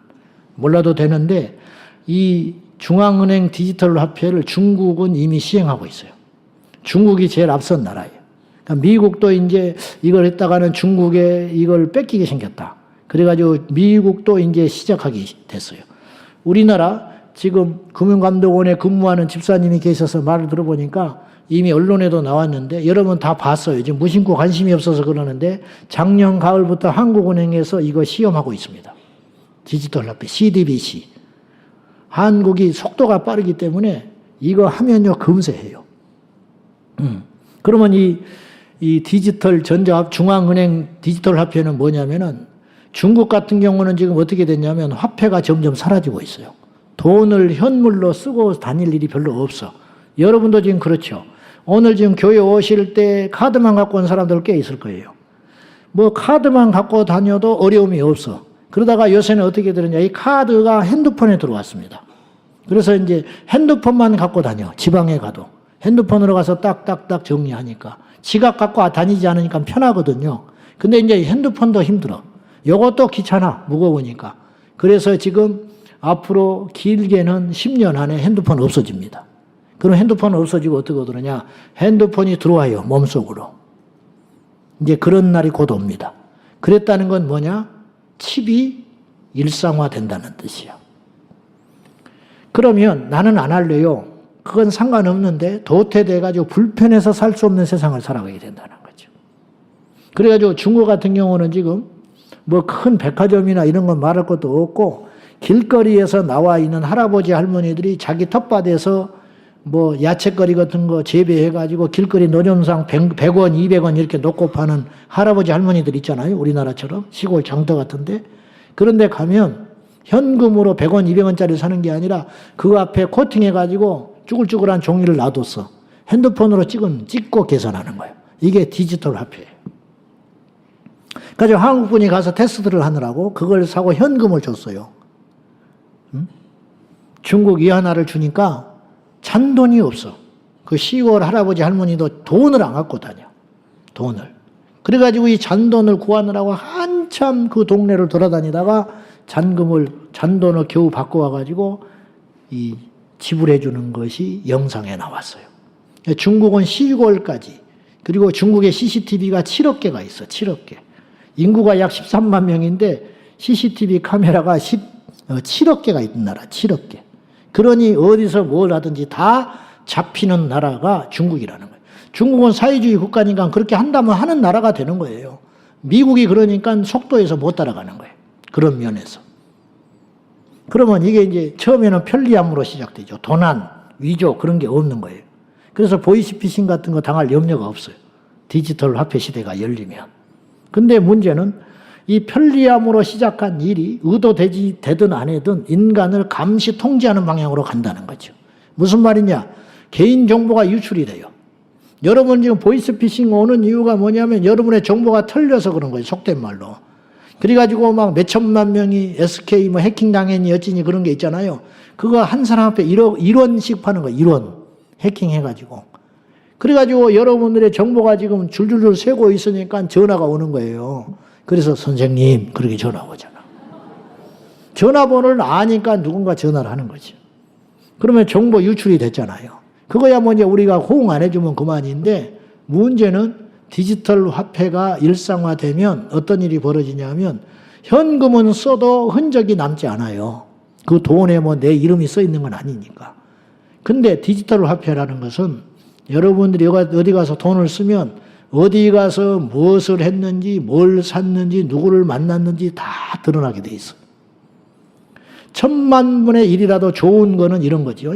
몰라도 되는데 이 중앙은행 디지털 화폐를 중국은 이미 시행하고 있어요. 중국이 제일 앞선 나라예요. 그러니까 미국도 이제 이걸 했다가는 중국에 이걸 뺏기게 생겼다. 그래가지고 미국도 이제 시작하게 됐어요. 우리나라 지금 금융감독원에 근무하는 집사님이 계셔서 말을 들어보니까 이미 언론에도 나왔는데 여러분 다 봤어요. 지금 무심코 관심이 없어서 그러는데 작년 가을부터 한국은행에서 이거 시험하고 있습니다. 디지털 화폐 CDBC. 한국이 속도가 빠르기 때문에 이거 하면요 금세해요. 그러면 이 디지털 중앙은행 디지털 화폐는 뭐냐면은 중국 같은 경우는 지금 어떻게 됐냐면 화폐가 점점 사라지고 있어요. 돈을 현물로 쓰고 다닐 일이 별로 없어. 여러분도 지금 그렇죠. 오늘 지금 교회 오실 때 카드만 갖고 온 사람들 꽤 있을 거예요. 뭐 카드만 갖고 다녀도 어려움이 없어. 그러다가 요새는 어떻게 되느냐. 이 카드가 핸드폰에 들어왔습니다. 그래서 이제 핸드폰만 갖고 다녀. 지방에 가도. 핸드폰으로 가서 딱딱딱 정리하니까. 지갑 갖고 다니지 않으니까 편하거든요. 근데 이제 핸드폰도 힘들어. 요것도 귀찮아. 무거우니까. 그래서 지금 앞으로 길게는 10년 안에 핸드폰 없어집니다. 그럼 핸드폰 없어지고 어떻게 그러냐. 핸드폰이 들어와요. 몸속으로. 이제 그런 날이 곧 옵니다. 그랬다는 건 뭐냐? 칩이 일상화된다는 뜻이야. 그러면 나는 안 할래요. 그건 상관없는데 도태돼가지고 불편해서 살 수 없는 세상을 살아가게 된다는 거죠. 그래가지고 중국 같은 경우는 지금 뭐 큰 백화점이나 이런 건 말할 것도 없고 길거리에서 나와 있는 할아버지 할머니들이 자기 텃밭에서 뭐 야채거리 같은 거 재배해가지고 길거리 노점상 100원, 200원 이렇게 놓고 파는 할아버지 할머니들 있잖아요. 우리나라처럼 시골 장터 같은데. 그런데 가면 현금으로 100원, 200원짜리 사는 게 아니라 그 앞에 코팅해가지고 쭈글쭈글한 종이를 놔뒀어. 핸드폰으로 찍고 계산하는 거예요. 이게 디지털 화폐예요. 그래서 한국분이 가서 테스트를 하느라고 그걸 사고 현금을 줬어요. 중국 위안화를 주니까 잔돈이 없어. 그 시골 할아버지 할머니도 돈을 안 갖고 다녀. 돈을. 그래가지고 이 잔돈을 구하느라고 한참 그 동네를 돌아다니다가 잔돈을 겨우 바꿔와가지고 이 지불해 주는 것이 영상에 나왔어요. 중국은 시골까지. 그리고 중국에 CCTV가 7억 개가 있어. 7억 개. 인구가 약 13만 명인데 CCTV 카메라가 7억 개가 있는 나라. 7억 개. 그러니 어디서 뭘 하든지 다 잡히는 나라가 중국이라는 거예요. 중국은 사회주의 국가니까 그렇게 한다면 하는 나라가 되는 거예요. 미국이 그러니까 속도에서 못 따라가는 거예요. 그런 면에서. 그러면 이게 이제 처음에는 편리함으로 시작되죠. 도난, 위조 그런 게 없는 거예요. 그래서 보이스피싱 같은 거 당할 염려가 없어요. 디지털 화폐 시대가 열리면. 근데 문제는 이 편리함으로 시작한 일이 되든 안 해든 인간을 감시 통제하는 방향으로 간다는 거죠. 무슨 말이냐? 개인정보가 유출이 돼요. 여러분 지금 보이스피싱 오는 이유가 뭐냐면 여러분의 정보가 털려서 그런 거예요. 속된 말로. 그래가지고 막 몇천만 명이 SK 뭐 해킹 당했니 어찌니 그런 게 있잖아요. 그거 한 사람 앞에 1원씩 파는 거예요. 1원. 해킹해가지고. 그래가지고 여러분들의 정보가 지금 줄줄줄 새고 있으니까 전화가 오는 거예요. 그래서 선생님 그렇게 전화 오잖아. 전화번호를 아니까 누군가 전화를 하는 거지. 그러면 정보 유출이 됐잖아요. 그거야 뭐 이제 우리가 호응 안 해주면 그만인데 문제는 디지털 화폐가 일상화되면 어떤 일이 벌어지냐면 현금은 써도 흔적이 남지 않아요. 그 돈에 뭐 내 이름이 써 있는 건 아니니까. 근데 디지털 화폐라는 것은 여러분들이 어디 가서 돈을 쓰면 어디 가서 무엇을 했는지, 뭘 샀는지, 누구를 만났는지 다 드러나게 돼 있어. 1000만 분의 1이라도 좋은 거는 이런 거죠.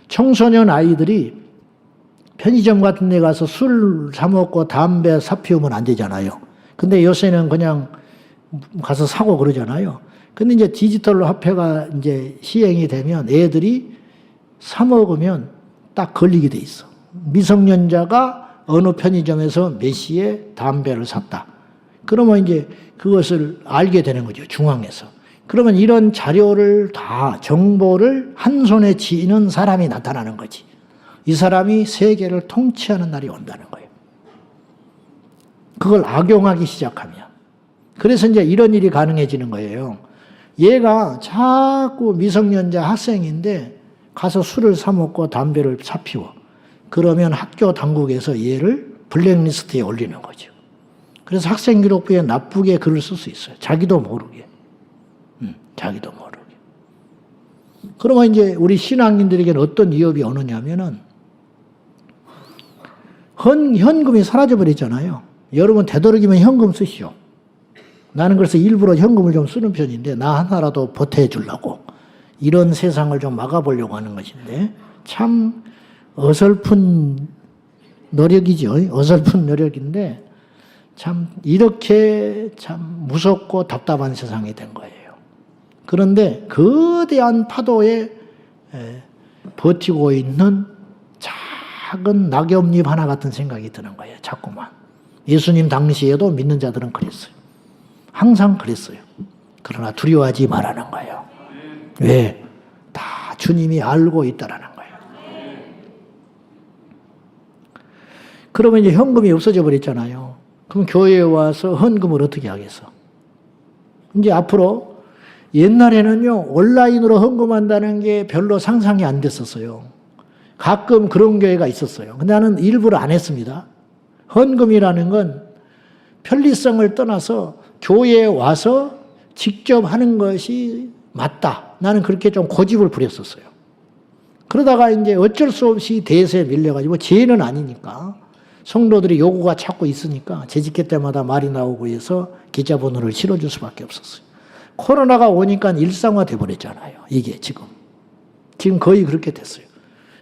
청소년 아이들이 편의점 같은 데 가서 술 사 먹고 담배 사 피우면 안 되잖아요. 근데 요새는 그냥 가서 사고 그러잖아요. 근데 이제 디지털로 화폐가 이제 시행이 되면 애들이 사 먹으면 딱 걸리게 돼 있어. 미성년자가 어느 편의점에서 몇 시에 담배를 샀다. 그러면 이제 그것을 알게 되는 거죠. 중앙에서. 그러면 이런 자료를 다 정보를 한 손에 쥐는 사람이 나타나는 거지. 이 사람이 세계를 통치하는 날이 온다는 거예요. 그걸 악용하기 시작하면. 그래서 이제 이런 일이 가능해지는 거예요. 얘가 자꾸 미성년자 학생인데 가서 술을 사 먹고 담배를 사 피워. 그러면 학교 당국에서 얘를 블랙리스트에 올리는 거죠. 그래서 학생기록부에 나쁘게 글을 쓸 수 있어요. 자기도 모르게. 자기도 모르게. 그러면 이제 우리 신앙인들에게는 어떤 위협이 오느냐면은 현금이 사라져버렸잖아요. 여러분 되도록이면 현금 쓰시오. 나는 그래서 일부러 현금을 좀 쓰는 편인데 나 하나라도 보태주려고 이런 세상을 좀 막아보려고 하는 것인데 참 어설픈 노력이죠. 어설픈 노력인데 참 이렇게 참 무섭고 답답한 세상이 된 거예요. 그런데 거대한 파도에 버티고 있는 작은 낙엽잎 하나 같은 생각이 드는 거예요. 자꾸만. 예수님 당시에도 믿는 자들은 그랬어요. 항상 그랬어요. 그러나 두려워하지 말라는 거예요. 왜? 다 주님이 알고 있다라는 거예요. 그러면 이제 현금이 없어져 버렸잖아요. 그럼 교회에 와서 헌금을 어떻게 하겠어? 이제 앞으로 옛날에는요, 온라인으로 헌금한다는 게 별로 상상이 안 됐었어요. 가끔 그런 교회가 있었어요. 근데 나는 일부러 안 했습니다. 헌금이라는 건 편리성을 떠나서 교회에 와서 직접 하는 것이 맞다. 나는 그렇게 좀 고집을 부렸었어요. 그러다가 이제 어쩔 수 없이 대세에 밀려가지고 죄는 아니니까 성도들이 요구가 자꾸 있으니까 재직회 때마다 말이 나오고 해서 계좌번호를 실어줄 수밖에 없었어요. 코로나가 오니까 일상화 돼버렸잖아요. 이게 지금 거의 그렇게 됐어요.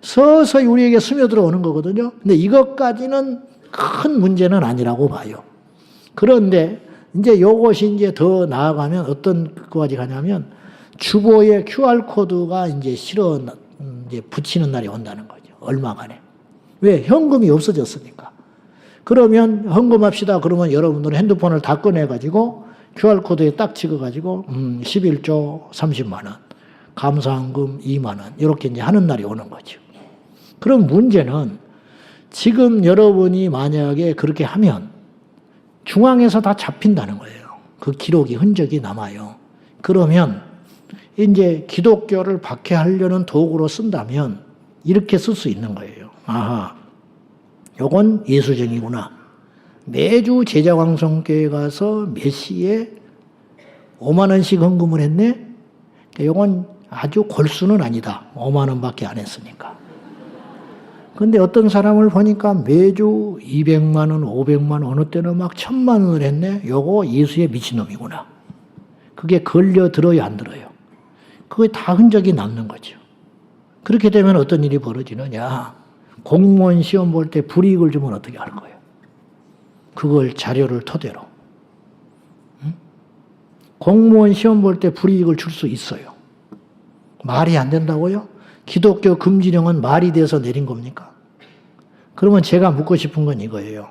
서서히 우리에게 스며들어 오는 거거든요. 근데 이것까지는 큰 문제는 아니라고 봐요. 그런데 이제 요것이 이제 더 나아가면 어떤 것까지 가냐면 주보에 QR코드가 이제 이제 붙이는 날이 온다는 거죠. 얼마간에. 왜? 현금이 없어졌으니까. 그러면 헌금합시다. 그러면 여러분들은 핸드폰을 다 꺼내가지고 QR코드에 딱 찍어가지고 11조 30만 원, 감사한금 2만 원 이렇게 이제 하는 날이 오는 거죠. 그럼 문제는 지금 여러분이 만약에 그렇게 하면 중앙에서 다 잡힌다는 거예요. 그 기록이 흔적이 남아요. 그러면 이제 기독교를 박해하려는 도구로 쓴다면 이렇게 쓸 수 있는 거예요. 아하, 요건 예수쟁이구나. 매주 제자광성교회 가서 몇 시에 5만 원씩 헌금을 했네? 이건 아주 골수는 아니다. 5만 원밖에 안 했으니까. 근데 어떤 사람을 보니까 매주 200만 원, 500만 원, 어느 때는 막 1000만 원을 했네? 요거 예수의 미친놈이구나. 그게 걸려 들어요, 안 들어요? 그게 다 흔적이 남는 거죠. 그렇게 되면 어떤 일이 벌어지느냐? 공무원 시험 볼 때 불이익을 주면 어떻게 할 거예요? 그걸 자료를 토대로. 공무원 시험 볼 때 불이익을 줄 수 있어요. 말이 안 된다고요? 기독교 금지령은 말이 돼서 내린 겁니까? 그러면 제가 묻고 싶은 건 이거예요.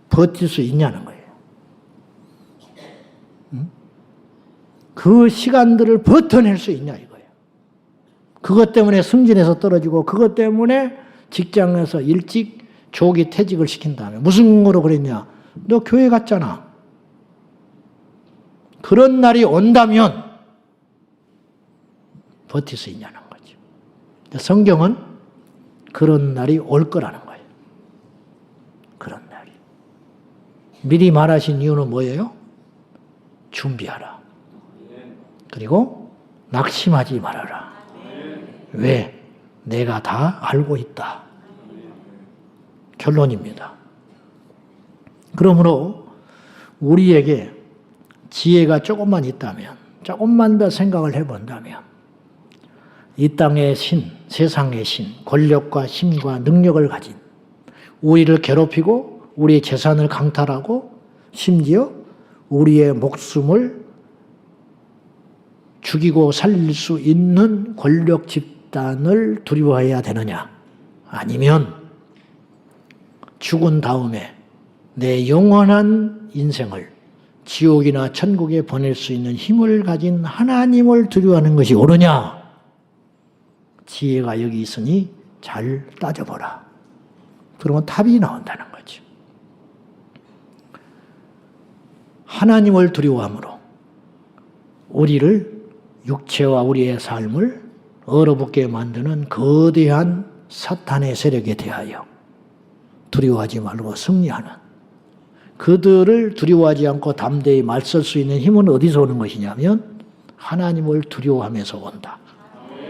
버틸 수 있냐는 거예요. 그 시간들을 버텨낼 수 있냐 이거예요. 그것 때문에 승진해서 떨어지고 그것 때문에 직장에서 일찍 조기 퇴직을 시킨 다음에 무슨 근거로 그랬냐? 너 교회 갔잖아. 그런 날이 온다면 버틸 수 있냐는 거죠. 성경은 그런 날이 올 거라는 거예요. 그런 날이. 미리 말하신 이유는 뭐예요? 준비하라. 그리고 낙심하지 말아라. 왜? 내가 다 알고 있다. 결론입니다. 그러므로 우리에게 지혜가 조금만 있다면, 조금만 더 생각을 해본다면 이 땅의 신, 세상의 신, 권력과 힘과 능력을 가진 우리를 괴롭히고 우리의 재산을 강탈하고 심지어 우리의 목숨을 죽이고 살릴 수 있는 권력 집단을 두려워해야 되느냐? 아니면 죽은 다음에 내 영원한 인생을 지옥이나 천국에 보낼 수 있는 힘을 가진 하나님을 두려워하는 것이 옳으냐? 지혜가 여기 있으니 잘 따져보라. 그러면 답이 나온다는 거죠. 하나님을 두려워함으로 우리를 육체와 우리의 삶을 얼어붙게 만드는 거대한 사탄의 세력에 대하여 두려워하지 말고 승리하는, 그들을 두려워하지 않고 담대히 맞설 수 있는 힘은 어디서 오는 것이냐면 하나님을 두려워하면서 온다.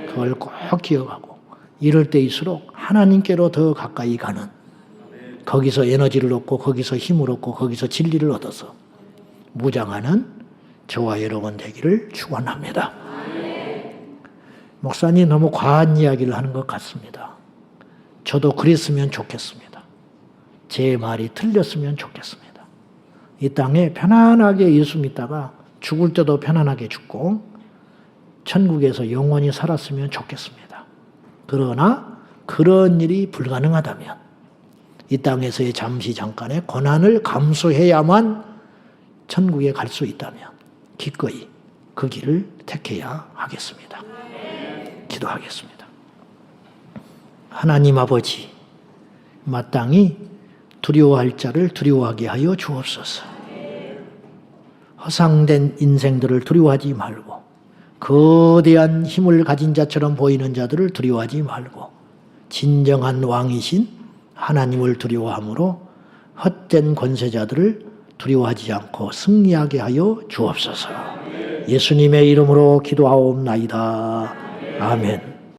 그걸 꼭 기억하고 이럴 때일수록 하나님께로 더 가까이 가는, 거기서 에너지를 얻고 거기서 힘을 얻고 거기서 진리를 얻어서 무장하는 저와 여러분 되기를 축원합니다. 목사님 너무 과한 이야기를 하는 것 같습니다. 저도 그랬으면 좋겠습니다. 제 말이 틀렸으면 좋겠습니다. 이 땅에 편안하게 예수 믿다가 죽을 때도 편안하게 죽고 천국에서 영원히 살았으면 좋겠습니다. 그러나 그런 일이 불가능하다면 이 땅에서의 잠시 잠깐의 고난을 감수해야만 천국에 갈 수 있다면 기꺼이 그 길을 택해야 하겠습니다. 기도하겠습니다. 하나님 아버지, 마땅히 두려워할 자를 두려워하게 하여 주옵소서. 허상된 인생들을 두려워하지 말고 거대한 힘을 가진 자처럼 보이는 자들을 두려워하지 말고 진정한 왕이신 하나님을 두려워함으로 헛된 권세자들을 두려워하지 않고 승리하게 하여 주옵소서. 예수님의 이름으로 기도하옵나이다. 아멘.